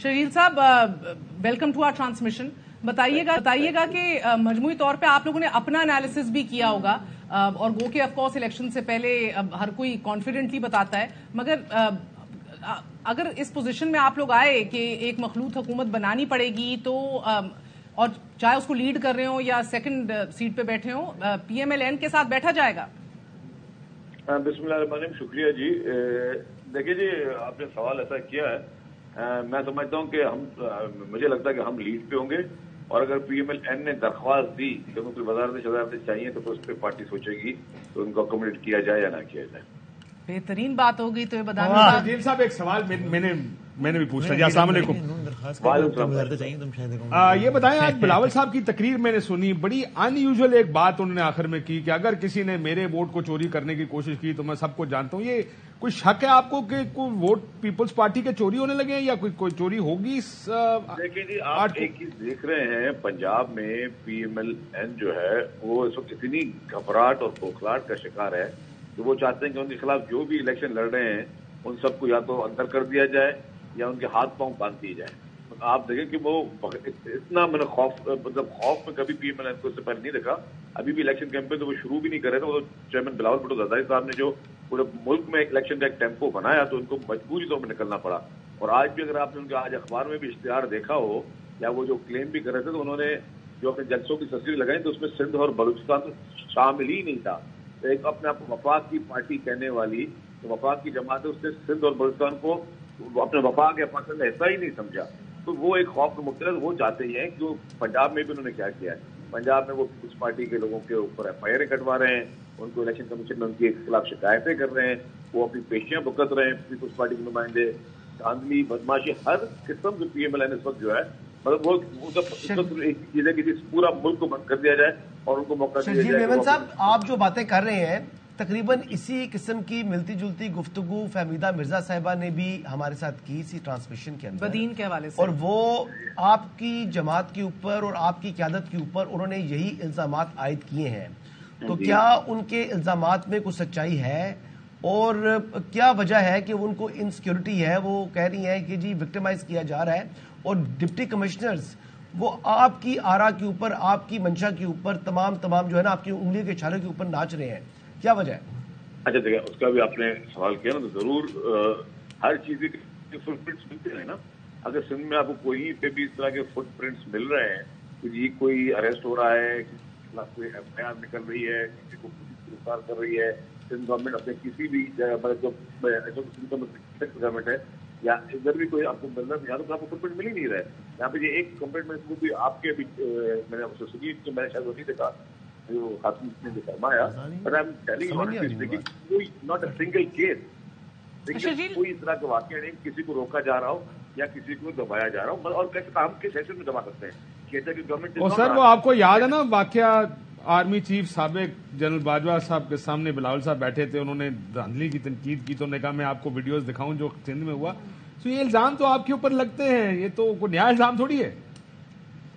शरील साहब, welcome to our transmission. बताइएगा कि मजमूई तौर पे आप लोगों ने अपना एनालिसिस भी किया होगा, और गो के ऑफ कोर्स इलेक्शन से पहले हर कोई कॉन्फिडेंटली बताता है, मगर अगर इस पोजीशन में आप लोग आए कि एक मखलूत हुकूमत बनानी पड़ेगी, तो और चाहे उसको लीड कर रहे हो या सेकंड सीट पे बैठे हो, पीएमएलएन के साथ बैठा जाएगा? बिस्मिल्लाह, शुक्रिया जी। देखिए जी, आपने सवाल ऐसा किया है, मैं समझता हूँ कि मुझे लगता है कि हम लीड पे होंगे, और अगर पीएमएलएन ने दरख्वास्त दी कि उनको वज़ारत चाहिए तो उस पर पार्टी सोचेगी तो उनको अकोमोडेट किया जाए या ना किया जाए। बेहतरीन बात हो गई। तो ये बताना जेल साहब, एक सवाल मैंने भी पूछा जी। अस्सलाम वालेकुम। ये बताएं, आज बिलावल साहब की तकरीर मैंने सुनी, बड़ी अनयूजुअल एक बात उन्होंने आखिर में की कि अगर किसी ने मेरे वोट को चोरी करने की कोशिश की तो मैं सबको जानता हूं। ये कोई शक है आपको कि कोई वोट पीपल्स पार्टी के चोरी होने लगे हैं या कोई चोरी होगी? देखिए जी, आप एक चीज देख रहे हैं, पंजाब में पीएमएलएन जो है वो इस वक्त इतनी घबराहट और खोखलाहट का शिकार है तो वो चाहते हैं कि उनके खिलाफ जो भी इलेक्शन लड़ रहे हैं उन सबको या तो अंदर कर दिया जाए या उनके हाथ पांव बांध दिए जाए। आप देखें कि वो इतना मैंने खौफ में कभी पीएमएलएन को इससे पहले नहीं देखा। अभी भी इलेक्शन कैंपेन तो वो शुरू भी नहीं कर रहे थे। वो चेयरमैन बिलावल भुट्टो ज़रदारी साहब ने जो पूरे मुल्क में इलेक्शन का एक टेम्पो बनाया तो उनको मजबूरी तौर पर निकलना पड़ा। और आज भी अगर आपने उनके आज अखबार में भी इश्तिहार देखा हो या वो जो क्लेम भी कर रहे थे तो उन्होंने जो अपने जलसों की तस्वीर लगाई तो उसमें सिंध और बलूचिस्तान तो शामिल ही नहीं था। एक अपने आप को वफाक की पार्टी कहने वाली तो वफाक की जमात है, उसने सिंध और बलूचिस्तान को अपने वफाक या पाकिस्तान का हिस्सा ही नहीं समझा। तो वो एक खौफ में मुब्तला, वो चाहते ही हैं कि पंजाब में भी उन्होंने क्या किया है। पंजाब में वो पीपल्स पार्टी के लोगों के ऊपर एफआईआर कटवा रहे हैं, उनको इलेक्शन कमीशन में उनके खिलाफ शिकायतें कर रहे हैं, वो अपनी पेशियां भुगत रहे हैं पीपल्स पार्टी के नुमाइंदे। धांधली, बदमाशी, हर किस्म के पीएमएलएन इस वक्त जो है, मतलब वो जब एक चीज है कि पूरा मुल्क को बंद कर दिया जाए और उनको मौका दिया जाए। मेमन साहब, आप जो बातें कर रहे हैं तकरीबन इसी किस्म की मिलती जुलती गुफ्तगू फहमीदा मिर्जा साहिबा ने भी हमारे साथ की इसी ट्रांसमिशन के अंदर बदीन के हवाले से, और वो आपकी जमात के ऊपर और आपकी क़यादत के ऊपर उन्होंने यही इल्जामात आयद किए हैं। तो क्या उनके इल्जामात में कुछ सच्चाई है और क्या वजह है कि उनको इनसिक्योरिटी है? वो कह रही हैं कि जी विक्टिमाइज किया जा रहा है और डिप्टी कमिश्नर्स वो आपकी आरा के ऊपर, आपकी मंशा के ऊपर तमाम जो है ना आपकी उंगली के इशारे के ऊपर नाच रहे हैं। क्या वजह है? अच्छा देखिए, उसका भी आपने सवाल किया ना, तो जरूर हर चीज के फुटप्रिंट्स मिलते हैं ना। अगर सिंध में आपको कोई पे भी इस तरह के फुटप्रिंट्स मिल रहे हैं कि जी कोई अरेस्ट हो रहा है, कोई एफआईआर निकल रही है, किसी को पुलिस गिरफ्तार कर रही है, सिंध गवर्नमेंट अपने किसी भी जगह जो गवर्नमेंट है या इधर भी कोई आपको मिल रहा है, यहाँ तो आपको फुटप्रिंट मिल ही नहीं रहा है। यहाँ पे ये एक कंप्लेंट में भी आपके भी मैंने उससे सुनी तो मैंने शायद वो नहीं देखा जो खातून ने फरमाया, बट आई एम टेलिंग कोई नॉट अ सिंगल केस, कोई इस तरह का वाकया नहीं किसी को रोका जा रहा हो या किसी को दबाया जा रहा हो। और कैसे हम किस हैसियत में दबा सकते हैं? कहते कि गवर्नमेंट। और सर, वो आपको याद है ना वाकया, आर्मी चीफ साबिक जनरल बाजवा साहब के सामने बिलावल साहब बैठे थे, उन्होंने धांधली की तनकीद की तो उन्होंने कहा मैं आपको वीडियोस दिखाऊं जो सिंध में हुआ। तो ये इल्जाम तो आपके ऊपर लगते हैं, ये तो कोई नया इल्जाम थोड़ी है।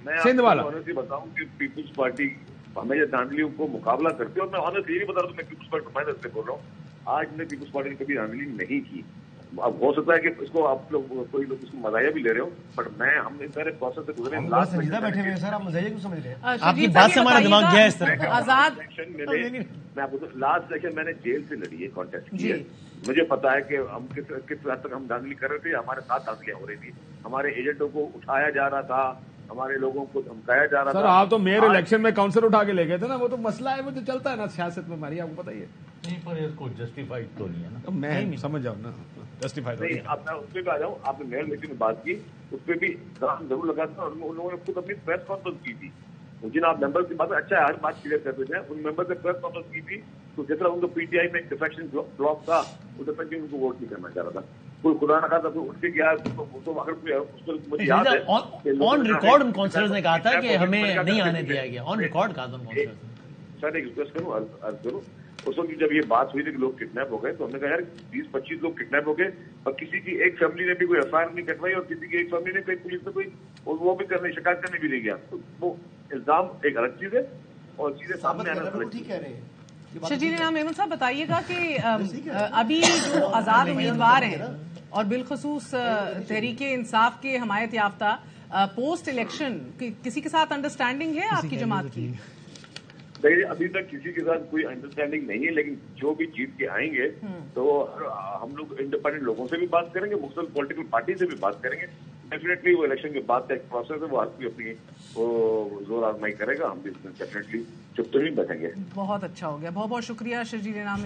मैं सिंध वाला ऑनेस्टली बताऊं कि पीपल्स पार्टी हमें ये धांधलियों को मुकाबला करती है, और मैं ऑनेस्टली ये नहीं बता रहा हूं मैं पीपल्स पार्टी नुमाइंदा से बोल रहा हूँ। आज ने पीपल्स पार्टी ने कभी धांधली नहीं की। अब हो सकता है कि इसको आप लोग कोई लोग इसको मजाया भी ले रहे हो, बट हम इस सारे प्रोसेस से गुजरे। लास्ट बैठे हुए सर, आप मजाया क्यों समझ रहे हैं? आपकी बात से हमारा दिमाग गया इस तरह। आजाद मैं आपको लास्ट इलेक्शन मैंने जेल से लड़ी है, कॉन्टेस्ट की है। मुझे पता है कि हम किस हद तक हम धांधली कर रहे थे, हमारे साथ धांधलियां हो रही थी, हमारे एजेंटों को उठाया जा रहा था, हमारे लोगों को धमकाया जा रहा था। सर आप तो मेयर इलेक्शन में काउंसिलर उठा के ले गए थे ना, वो तो मसला है, वो तो चलता है ना सियासत में हमारी, आपको पता ही है। नहीं, पर इसको जस्टिफाइड तो नहीं है ना। मैं समझ जाऊँ ना, जस्टिफाइड नहीं। अब मैं उस पर भी आ जाऊँ, आपने मेयर इलेक्शन में बात की, उस पर भी दाम जरूर लगा था और उन लोगों ने खुद अपनी प्रेस कॉन्फ्रेंस की थी। जिन आप मेंबर की बात, अच्छा है हर बात क्लियर करते थे, उन मेंबर से प्रेस कॉन्फ्रेंस की थी तो जिस तरह उनको पीटीआई में डिफेक्शन ब्लॉक था उस डिफेक्शन उनको वोट नहीं करना चाह रहा था। कोई खुदा ना खाता तो उठ के गया तो अगर कोई मुझे याद है ऑन रिकॉर्ड उन काउंसिलर्स ने कहा था कि हमें नहीं आने दिया गया। ऑन रिकॉर्ड कहा था उन काउंसिलर्स ने। सर एक रिक्वेस्ट करूँ, अर्ज करूँ, उस वक्त जब ये बात हुई थी कि लोग किडनैप हो गए तो हमने कहा यार 20-25 लोग किडनैप हो गए और किसी की एक फैमिली ने भी कोई एफआईआर नहीं कटवाई और किसी की एक फैमिली ने कोई पुलिस में कोई वो भी करने शिकायत करने भी नहीं गया। तो वो इल्जाम एक अलग चीज है और चीजें सामने आना अलग चीज है। शजील इनाम मेमन साहब, बताइएगा कि अभी जो आजाद उम्मीदवार हैं और बिलखसूस तहरीक इंसाफ के हमायत याफ्ता पोस्ट इलेक्शन किसी के साथ अंडरस्टैंडिंग है आपकी जमात की? देखिए, अभी तक किसी के साथ कोई अंडरस्टैंडिंग नहीं है, लेकिन जो भी जीत के आएंगे तो हम लोग इंडिपेंडेंट लोगों से भी बात करेंगे, मुख्तलिफ पॉलिटिकल पार्टी से भी बात करेंगे। डेफिनेटली वो इलेक्शन के बाद का एक प्रोसेस है, वो हर कोई अपनी वो जोर आजमाई करेगा। हम भी डेफिनेटली चुप तो नहीं बैठेंगे। बहुत अच्छा हो गया, बहुत बहुत शुक्रिया शर्जील इनाम।